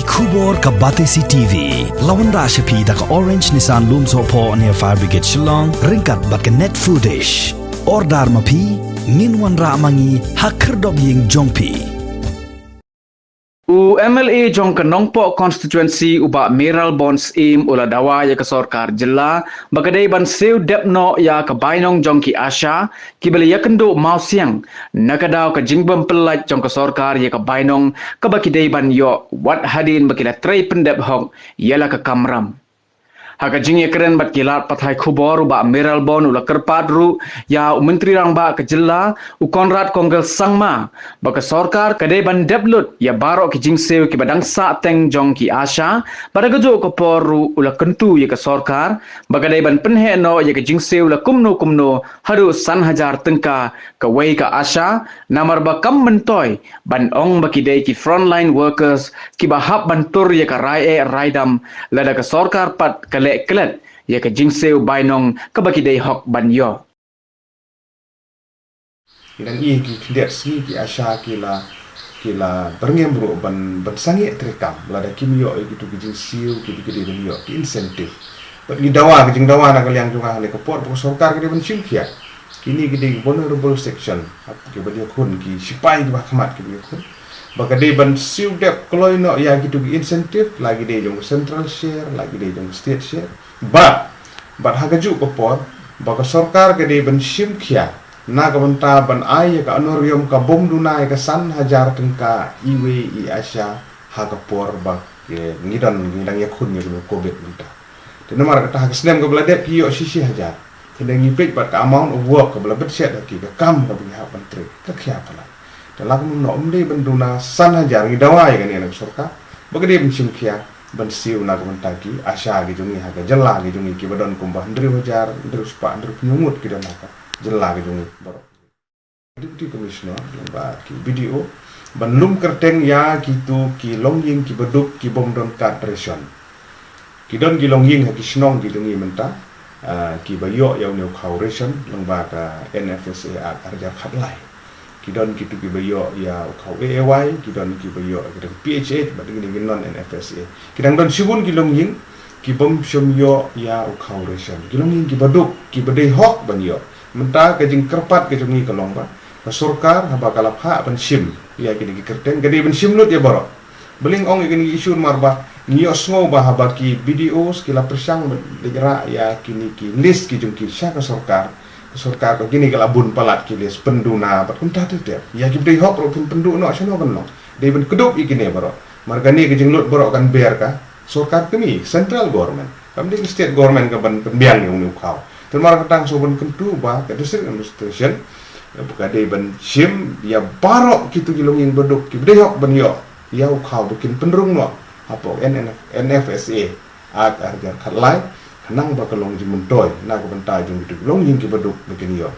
Kubor ka Batesi TV. Lawan Rashapi da ka Orange Nissan Lumso po near Fire Brigade Shillong. Ringkat bat ka net foodish. Ordar mapi. Nginwan ra mangi hakerdog ying jongpi. MLA jong kenongpo constituency uba Miral Bonds im ula dawa ya ke sorkar jela bagadai ban seu depno ya ke bainong jong ki Asha ki beli ya kendo mau siang nakadaw ke jingbem pelat jong ke sorkar ya ke bainong ke baki dai ban yo wat hadin bakila trei pendep hong yala ke kamram. Haka jingye keren bat kilat pathai khubor ba Miral Bon ula kerpat ru ya menteri rang ba ke jela u Konrad Konggel Sangma ba ke sorkar kadai ban deblut ya barok ki jingseu ki badang sa teng jong ki Asha pada gejo ko poru ula kentu ya ke sorkar ba kadai ban penhe no ya ke jingseu ula kumno haru san hajar tengka ke wei ka Asha namar ba kam mentoy ban ong ba ki dei ki frontline workers ki ba hab ban tur ya ke raidam lada ke sorkar pat kelet ya ke jingseu bainong ke baki dei hok ban yo. Dan i ki lihat segi ki Asha kila berngem bro ban sangi terekam lada kimio gitu ki jingseu ki gede ben yo ki insentif. Bagi dawa ki jing dawa nak liang juga le ke port sorkar ki ben simkia. Kini gede vulnerable section ki bagi kun ki sipai ki bahmat ki kun. Baka day ban siu dep kalau ino ya gitu ki insentif lagi day jong central share lagi day jong state share but hagaju ko por baka sorkar ke day ban sim khia na ka banta ban ai ka anorium ka bom dunai ka san hajar tengka iwe I Asha haga por ba ke ngidang ya khun ni ko bet banta te nomor ka hagsnem ka bladep ki yo sisi hajar te ngi pek bat ka amount of work ka blabet set ki ka kam ka bi ha ban tre ka khia pala dalam menolak benduna sana jarang dawa ya kan yang sorka bagi dia mencium kia bensiu nak mentagi Asha gitu ni haga jela gitu ni kibadon kumbah ndri wajar ndri spa ndri penyumut kita nak jela gitu ni baru deputy commissioner lembar ki video benlum kerteng ya gitu ki longying ki beduk ki bom don kadresion ki don ki longying ha ki snong gitu ni menta ki bayo ya new cauration lembar NFSA arjar khatlai kidon kitu kibayo ya ukau AAY kidon kibayo kidon PHH bading ni non NFSA kidang don sibun kilong ying kibom somyo ya ukau ration kilong ying kibaduk kibadai hok banyo menta kajing kerpat kajing ni kalong ba sorkar haba kalap ha ban sim ya kini kerten gade ban sim lut ya baro beling ong kini isu marba ngiyo sngo ba haba ki videos kila persang legera ya kini ki list ki jung ki sya ka sorkar ko gini kala bun palat kilis penduna pat kunta tetep ya ki dei hok ro pendu no asano kan no dei ben kedup ikine baro margani ke jinglut baro kan ber ka sorkar kemi central government kam dei state government ka ban pembiang yang ukau termar ketang so ben kentu ba ka district administration buka dei ben sim ya baro kitu gilong yang beduk ki dei hok ben yo ya ukau bikin penrung no apa NFSA agar khatlai nang bakalong jimuntoy na ko banta jung gitu long ying ki baduk begini yo